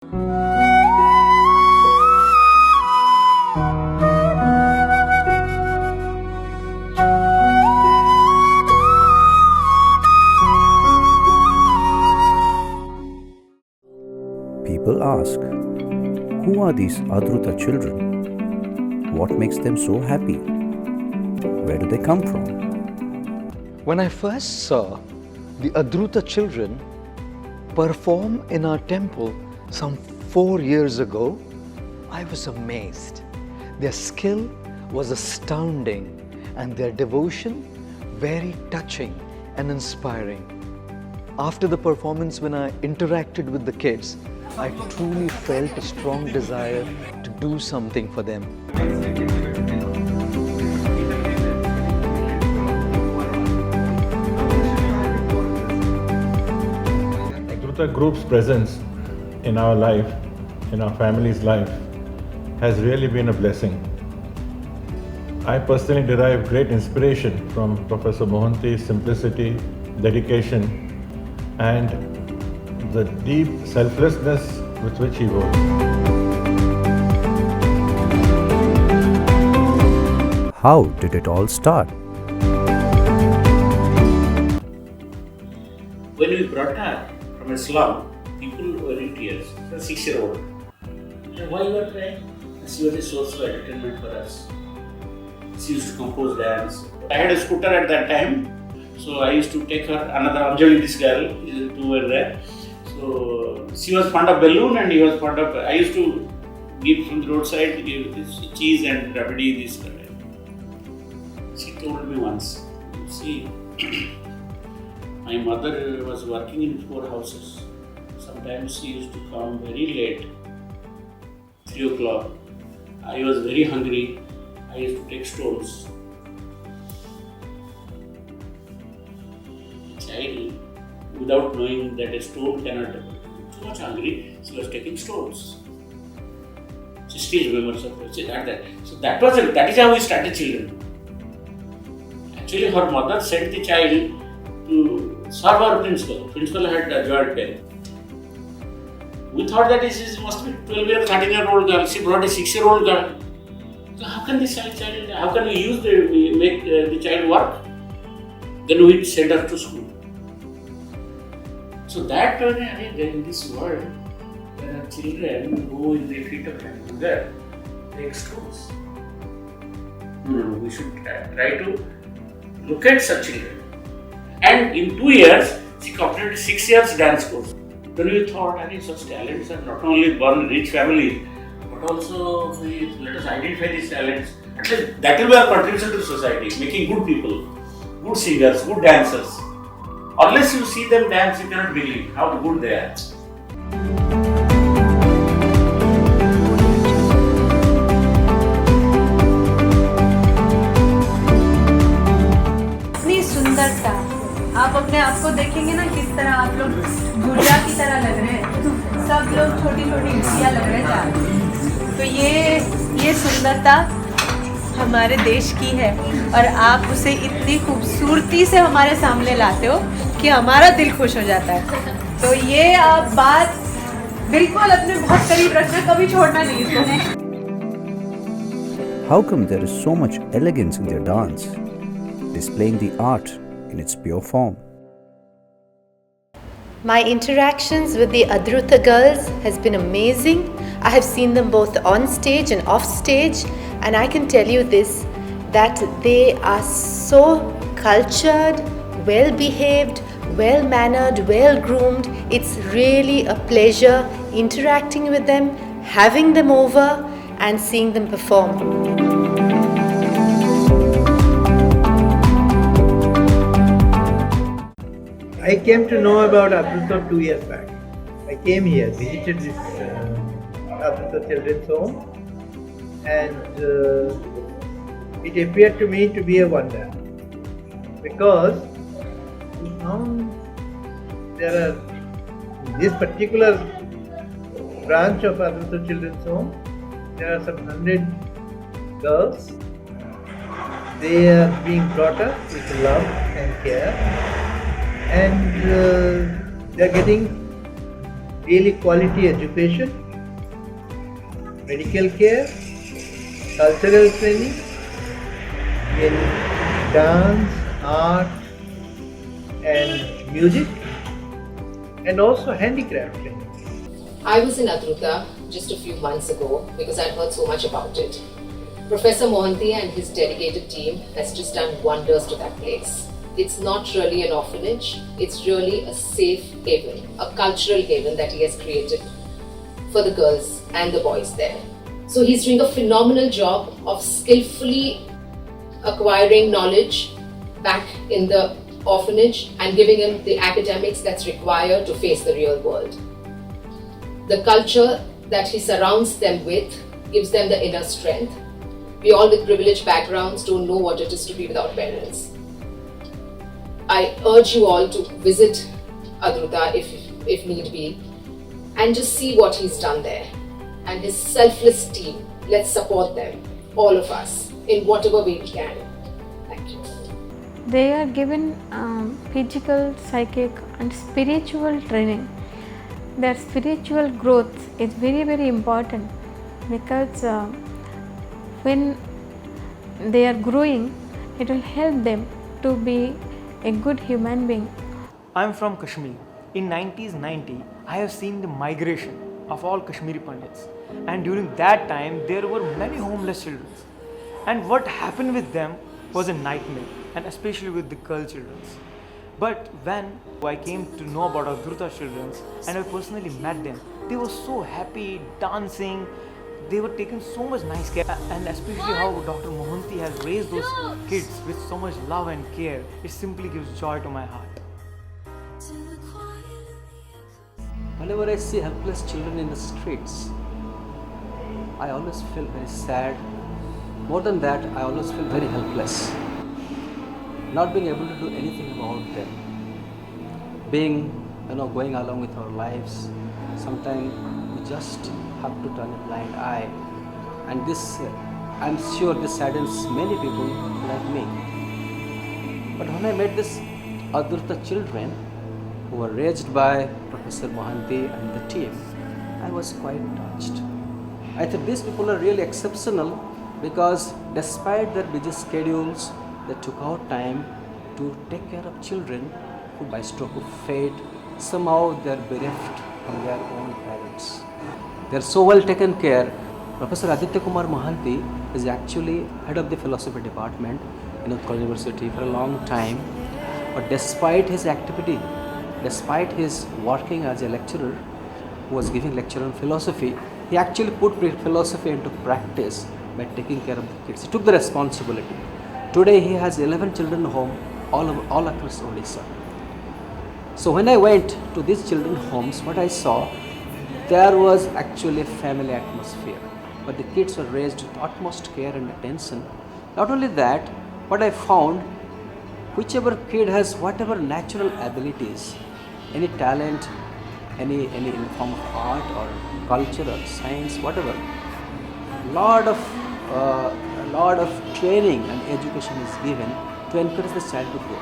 People ask, who are these Adruta children? What makes them so happy? Where do they come from? When I first saw the Adruta children perform in our temple some 4 years ago, I was amazed. Their skill was astounding and their devotion very touching and inspiring. After the performance, when I interacted with the kids, I truly felt a strong desire to do something for them. Adruta Group's presence in our life, in our family's life, has really been a blessing. I personally derive great inspiration from Professor Mohanty's simplicity, dedication, and the deep selflessness with which he works. How did it all start? When we brought her from a slum, people were in tears. A 6-year-old. Why you are crying? She was a source of entertainment for us. She used to compose dance. I had a scooter at that time, so I used to take her, another Anjali, this girl, two were there. So she was fond of balloon and he was fond of, I used to give from the roadside, give this cheese and rabidi, this. She told me once, see, my mother was working in 4 houses. Sometimes she used to come very late, 3 o'clock. I was very hungry. I used to take stones. Child, without knowing that a stone cannot, too much hungry, she was taking stones. She still remembers her. So that is how we started children. Actually, her mother sent the child to serve our principal. Principal had a joint pen. We thought that this must be 12 or 13-year-old girl. She brought a 6-year-old girl. So how can this child? How can we make the child work? Then we send her to school. So that in this world, there are children who, in the feet of hunger, take stones. No, we should try to look at such children. And in 2 years, she completed 6 years dance course. Then we thought, such talents are not only born in rich families, but also let us identify these talents. At least that will be our contribution to the society, making good people, good singers, good dancers. Unless you see them dance, you cannot believe how good they are. इतनी सुंदरता, आप अपने आप को देखेंगे ना किस तरह आप लोग गुड़िया की तरह लग रहे हैं। सब लोग छोटी छोटी गुड़िया लग रहे हैं। तो ये सुंदरता हमारे देश की है और आप उसे इतनी खूबसूरती से हमारे सामने लाते हो कि हमारा दिल खुश हो जाता है। तो ये आप बात बिल्कुल अपने बहुत करीब रखना, कभी छोड़ना नहीं इसको। How come there is so much elegance in their dance, displaying the art in its pure form? My interactions with the Adruta girls has been amazing. I have seen them both on stage and off stage, and I can tell you this, that they are so cultured, well behaved, well mannered, well groomed. It's really a pleasure interacting with them, having them over and seeing them perform. I came to know about Adruta 2 years back. I came here, visited this Adruta Children's Home, and it appeared to me to be a wonder, because now there are, this particular branch of Adruta Children's Home, there are some 100 girls. They are being brought up with love and care, and they are getting really quality education, medical care, cultural training in dance, art and music, and also handicraft training. I was in Adruta just a few months ago because I'd heard so much about it. Professor Mohanty and his dedicated team has just done wonders to that place. It's not really an orphanage, it's really a safe haven, a cultural haven that he has created for the girls and the boys there. So he's doing a phenomenal job of skillfully acquiring knowledge back in the orphanage and giving him the academics that's required to face the real world. The culture that he surrounds them with gives them the inner strength. We all with privileged backgrounds don't know what it is to be without parents. I urge you all to visit Adruta if need be and just see what he's done there. And his selfless team, let's support them, all of us, in whatever way we can. Thank you. They are given physical, psychic and spiritual training. Their spiritual growth is very, very important because when they are growing, it will help them to be a good human being. I am from Kashmir. In 1990, I have seen the migration of all Kashmiri Pandits, and during that time there were many homeless children, and what happened with them was a nightmare, and especially with the girl children. But when I came to know about Adruta children and I personally met them, they were so happy, dancing, they were taking so much nice care, and especially how Dr. Mohanty has raised those kids with so much love and care, it simply gives joy to my heart. Whenever I see helpless children in the streets, I always feel very sad. More than that, I always feel very helpless. Not being able to do anything about them. Being, going along with our lives, sometimes we just have to turn a blind eye. And this, I'm sure this saddens many people like me. But when I met this Adruta children, who were raised by Professor Mohanty and the team, I was quite touched. I think these people are really exceptional because despite their busy schedules, they took out time to take care of children who by stroke of fate, somehow they are bereft from their own parents. They are so well taken care. Professor Aditya Kumar Mohanty is actually head of the philosophy department in Utkal University for a long time. But despite his activity, despite his working as a lecturer who was giving lecture on philosophy, he actually put philosophy into practice by taking care of the kids. He took the responsibility. Today he has 11 children home all across Odisha. So when I went to these children homes, what I saw, there was actually a family atmosphere. But the kids were raised with utmost care and attention. Not only that, what I found, whichever kid has whatever natural abilities, any talent, any form of art or culture or science, whatever, lot of training and education is given to encourage the child to grow.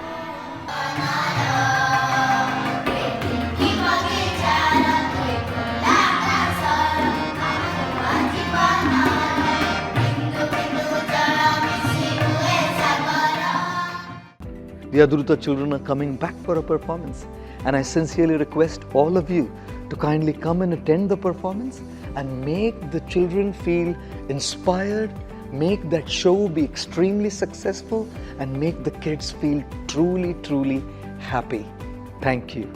The Adruta children are coming back for a performance, and I sincerely request all of you to kindly come and attend the performance and make the children feel inspired, make that show be extremely successful, and make the kids feel truly, truly happy. Thank you.